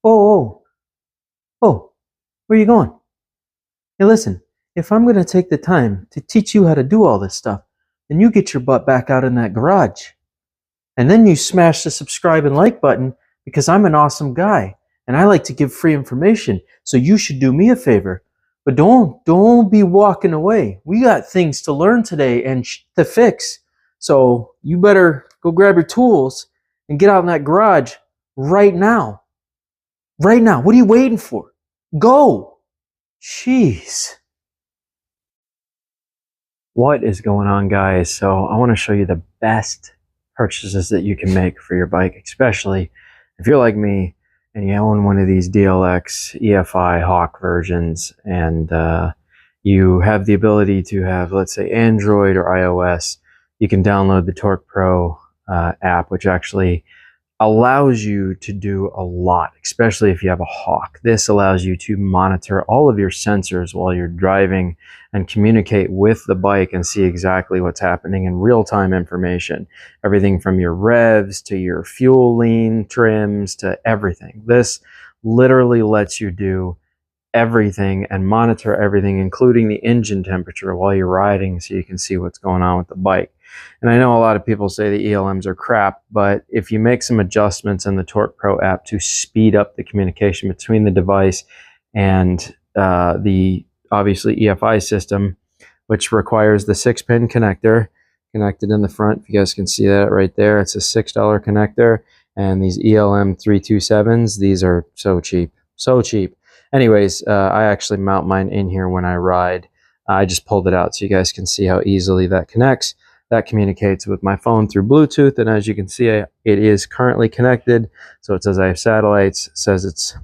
Oh, oh, where are you going? Hey, listen, if I'm going to take the time to teach you how to do all this stuff, then you get your butt back out in that garage. And then you smash the subscribe and like button because I'm an awesome guy and I like to give free information. So you should do me a favor. But don't be walking away. We got things to learn today and to fix. So you better go grab your tools and get out in that garage right now. Right now. What are you waiting for? Go. Jeez. What is going on, guys? So I want to show you the best purchases that you can make for your bike, especially if you're like me and you own one of these DLX EFI Hawk versions and you have the ability to have, let's say, Android or iOS. You can download the Torque Pro app, which actually allows you to do a lot, especially if you have a Hawk. This allows you to monitor all of your sensors while you're driving and communicate with the bike and see exactly what's happening in real-time information. Everything from your revs to your fuel lean trims to everything. This literally lets you do everything and monitor everything, including the engine temperature while you're riding, so you can see what's going on with the bike. And I know a lot of people say the ELMs are crap, but if you make some adjustments in the Torque Pro app to speed up the communication between the device and the obviously EFI system, which requires the 6-pin connector connected in the front. If you guys can see that right there, it's a $6 connector. And these ELM 327s, these are so cheap, so cheap. Anyways, I actually mount mine in here when I ride. I just pulled it out so you guys can see how easily that connects. That communicates with my phone through Bluetooth, and as you can see, it is currently connected. So it says I have satellites, it says it's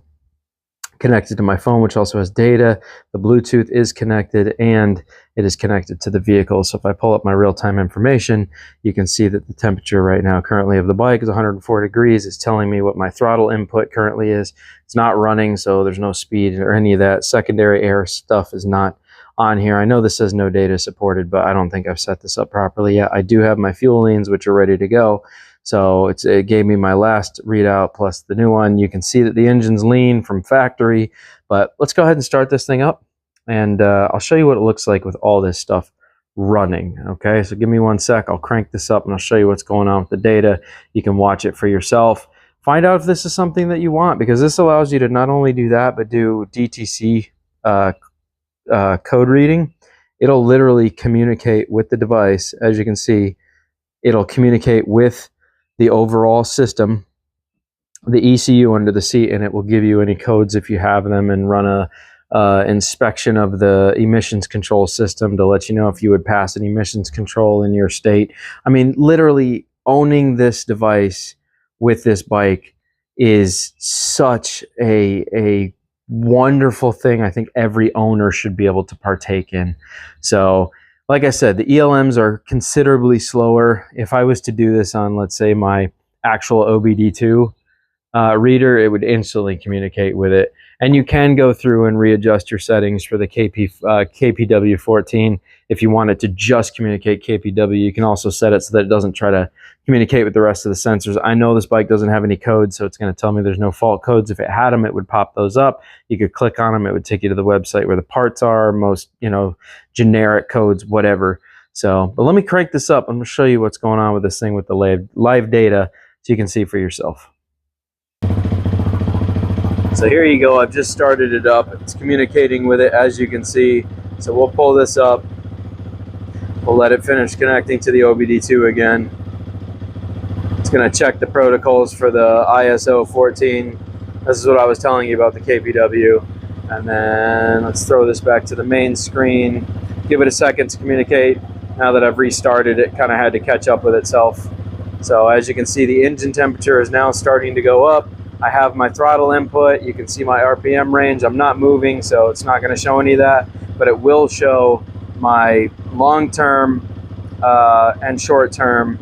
connected to my phone, which also has data. The Bluetooth is connected, and it is connected to the vehicle. So if I pull up my real-time information, you can see that the temperature right now currently of the bike is 104 degrees. It's telling me what my throttle input currently is. It's not running, so there's no speed or any of that. Secondary air stuff is not on here. I know this says no data supported, but I don't think I've set this up properly yet. I do have my fuel leans, which are ready to go. So it gave me my last readout plus the new one. You can see that the engine's lean from factory, but let's go ahead and start this thing up, and I'll show you what it looks like with all this stuff running. Okay, so give me 1 sec. I'll crank this up and I'll show you what's going on with the data. You can watch it for yourself. Find out if this is something that you want, because this allows you to not only do that, but do DTC code reading. It'll literally communicate with the device. As you can see, it'll communicate with the overall system, the ECU under the seat, and it will give you any codes if you have them, and run a inspection of the emissions control system to let you know if you would pass an emissions control in your state. I mean, literally owning this device with this bike is such a wonderful thing. I think every owner should be able to partake in. So like I said, the ELMs are considerably slower. If I was to do this on, let's say, my actual OBD2 reader, it would instantly communicate with it. And you can go through and readjust your settings for the KPW14. If you want it to just communicate KPW, you can also set it so that it doesn't try to communicate with the rest of the sensors. I know this bike doesn't have any codes, so it's going to tell me there's no fault codes. If it had them, it would pop those up. You could click on them. It would take you to the website where the parts are, most, generic codes, whatever. So, but let me crank this up. I'm going to show you what's going on with this thing with the live data so you can see for yourself. So here you go. I've just started it up. It's communicating with it, as you can see. So we'll pull this up. We'll let it finish connecting to the OBD2 again. It's going to check the protocols for the ISO 14. This is what I was telling you about the KPW. And then let's throw this back to the main screen. Give it a second to communicate. Now that I've restarted, it kind of had to catch up with itself. So as you can see, the engine temperature is now starting to go up. I have my throttle input. You can see my RPM range. I'm not moving, so it's not going to show any of that, but it will show my long-term and short-term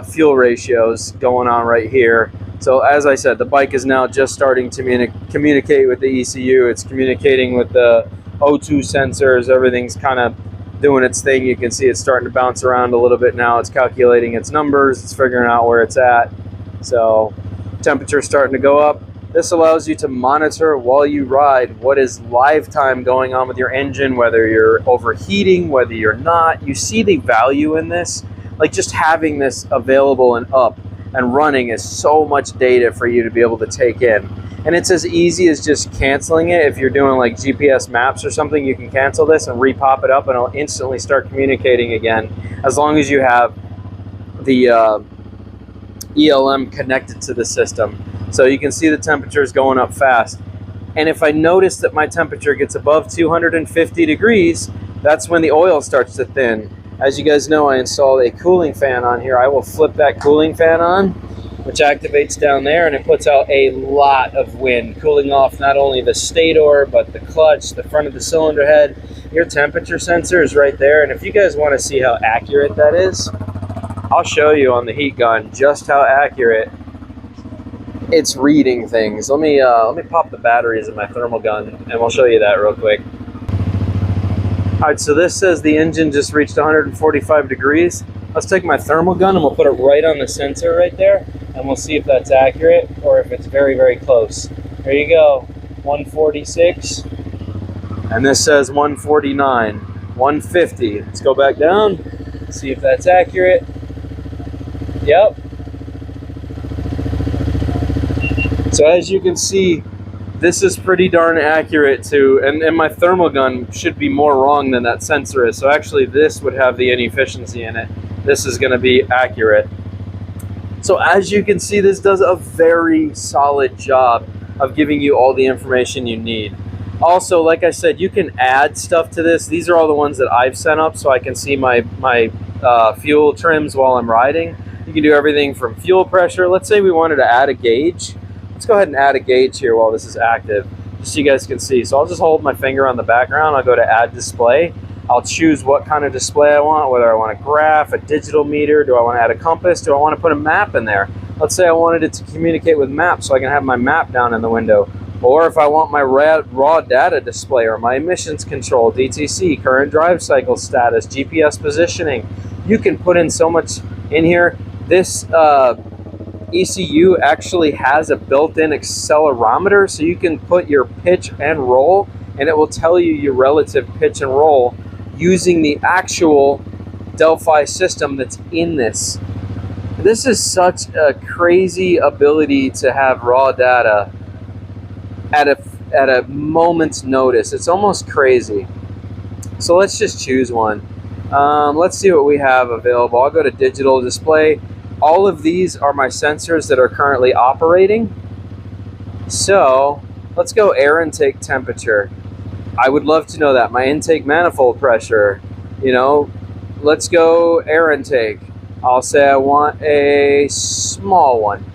fuel ratios going on right here. So as I said, the bike is now just starting to communicate with the ECU. It's communicating with the O2 sensors. Everything's kind of doing its thing. You can see it's starting to bounce around a little bit now. It's calculating its numbers. It's figuring out where it's at. So temperature's starting to go up. This allows you to monitor while you ride what is live time going on with your engine, whether you're overheating, whether you're not. You see the value in this. Like, just having this available and up and running is so much data for you to be able to take in. And it's as easy as just canceling it. If you're doing like GPS maps or something, you can cancel this and re-pop it up and it'll instantly start communicating again, as long as you have the ELM connected to the system. So you can see the temperature is going up fast. And if I notice that my temperature gets above 250 degrees, that's when the oil starts to thin. As you guys know, I installed a cooling fan on here. I will flip that cooling fan on, which activates down there, and it puts out a lot of wind, cooling off not only the stator, but the clutch, the front of the cylinder head. Your temperature sensor is right there, and if you guys want to see how accurate that is, I'll show you on the heat gun just how accurate it's reading things. Let me pop the batteries in my thermal gun, and we'll show you that real quick. All right, so this says the engine just reached 145 degrees. Let's take my thermal gun and we'll put it right on the sensor right there, and we'll see if that's accurate or if it's very, very close. There you go, 146, and this says 149, 150. Let's go back down, see if that's accurate. Yep. So as you can see, this is pretty darn accurate too, and my thermal gun should be more wrong than that sensor is. So actually this would have the inefficiency in it. This is going to be accurate. So as you can see, this does a very solid job of giving you all the information you need. Also, like I said, you can add stuff to this. These are all the ones that I've set up so I can see my fuel trims while I'm riding. You can do everything from fuel pressure. Let's say we wanted to add a gauge. Let's go ahead and add a gauge here while this is active, just so you guys can see. So I'll just hold my finger on the background. I'll go to add display. I'll choose what kind of display I want, whether I want a graph, a digital meter, do I want to add a compass, do I want to put a map in there? Let's say I wanted it to communicate with maps so I can have my map down in the window. Or if I want my raw data display or my emissions control, DTC, current drive cycle status, GPS positioning. You can put in so much in here. This ECU actually has a built-in accelerometer, so you can put your pitch and roll and it will tell you your relative pitch and roll using the actual Delphi system that's in this. This is such a crazy ability to have raw data at a moment's notice. It's almost crazy. So let's just choose one. Let's see what we have available. I'll go to digital display. All of these are my sensors that are currently operating. So let's go air intake temperature. I would love to know that. My intake manifold pressure, you know, let's go air intake. I'll say I want a small one.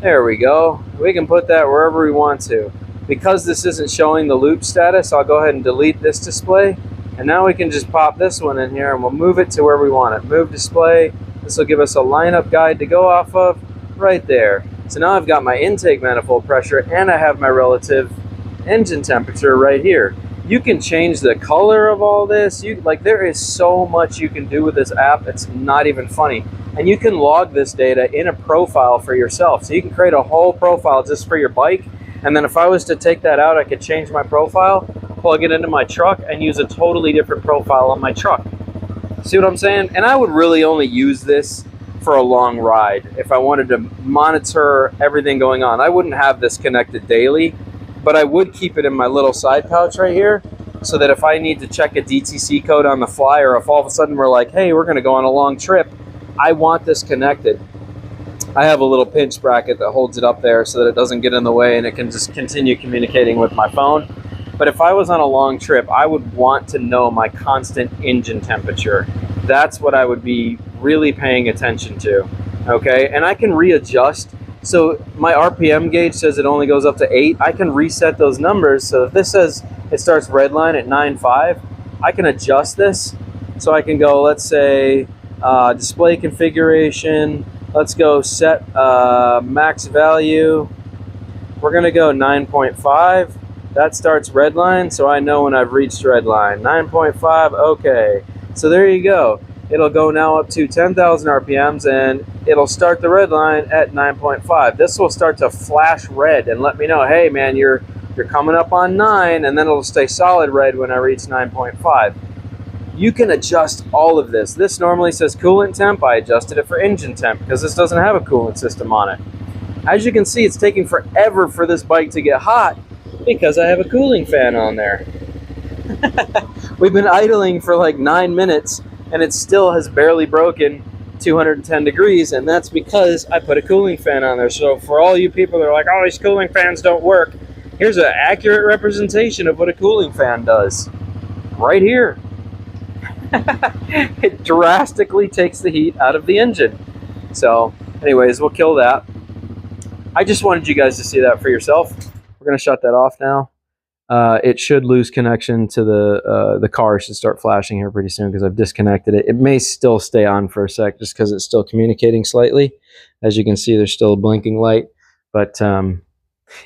There we go. We can put that wherever we want to. Because this isn't showing the loop status, I'll go ahead and delete this display. And now we can just pop this one in here and we'll move it to where we want it. Move display. This will give us a lineup guide to go off of right there. So now I've got my intake manifold pressure and I have my relative engine temperature right here. You can change the color of all this. There is so much you can do with this app. It's not even funny. And you can log this data in a profile for yourself. So you can create a whole profile just for your bike. And then if I was to take that out, I could change my profile, plug it into my truck, and use a totally different profile on my truck. See what I'm saying? And I would really only use this for a long ride. If I wanted to monitor everything going on, I wouldn't have this connected daily, but I would keep it in my little side pouch right here so that if I need to check a DTC code on the fly, or if all of a sudden we're like, hey, we're going to go on a long trip, I want this connected. I have a little pinch bracket that holds it up there so that it doesn't get in the way and it can just continue communicating with my phone. But if I was on a long trip, I would want to know my constant engine temperature. That's what I would be really paying attention to, okay? And I can readjust. So my RPM gauge says it only goes up to 8. I can reset those numbers. So if this says it starts redline at 9.5, I can adjust this. So I can go, let's say, display configuration. Let's go set max value. We're gonna go 9.5. That starts redline, so I know when I've reached redline. 9.5, okay. So there you go. it'll go now up to 10,000 RPMs, and it'll start the red line at 9.5. This will start to flash red and let me know, hey man, you're coming up on 9, and then it'll stay solid red when I reach 9.5. You can adjust all of this. This normally says coolant temp. I adjusted it for engine temp because this doesn't have a coolant system on it. As you can see, it's taking forever for this bike to get hot because I have a cooling fan on there. We've been idling for like 9 minutes and it still has barely broken 210 degrees, and that's because I put a cooling fan on there. So for all you people that are like, oh, these cooling fans don't work, here's an accurate representation of what a cooling fan does. Right here. It drastically takes the heat out of the engine. So anyways, we'll kill that. I just wanted you guys to see that for yourself. We're going to shut that off now. It should lose connection to the car. Should start flashing here pretty soon because I've disconnected it. It may still stay on for a sec just because it's still communicating slightly. As you can see, there's still a blinking light. But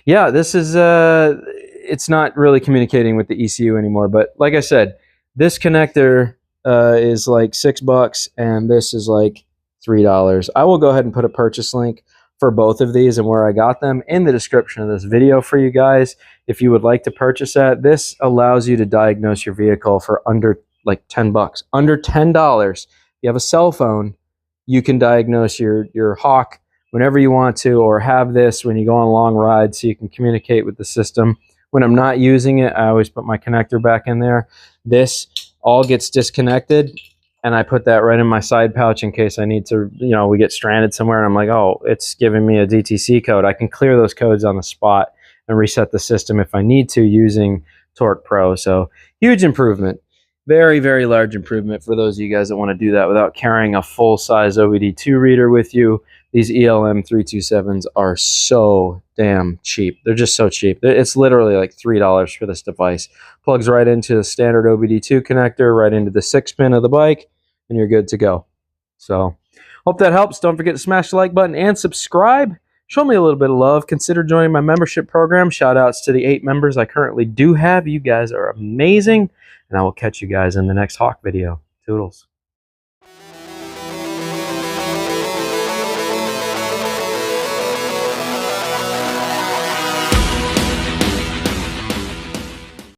yeah, this is it's not really communicating with the ECU anymore. But like I said, this connector is like $6 and this is like $3. I will go ahead and put a purchase link for both of these and where I got them in the description of this video for you guys. If you would like to purchase that, this allows you to diagnose your vehicle for under like $10. Under $10, if you have a cell phone, you can diagnose your Hawk whenever you want to, or have this when you go on long rides so you can communicate with the system. When I'm not using it, I always put my connector back in there. This all gets disconnected, and I put that right in my side pouch in case I need to, you know, we get stranded somewhere and I'm like, oh, it's giving me a DTC code. I can clear those codes on the spot and reset the system if I need to using Torque Pro. So huge improvement. Very, very large improvement for those of you guys that want to do that without carrying a full-size OBD2 reader with you. These ELM 327s are so damn cheap. They're just so cheap. It's literally like $3 for this device. Plugs right into the standard OBD2 connector, right into the 6-pin of the bike, and you're good to go. So hope that helps. Don't forget to smash the like button and subscribe. Show me a little bit of love. Consider joining my membership program. Shout outs to the 8 members I currently do have. You guys are amazing. And I will catch you guys in the next Hawk video. Toodles.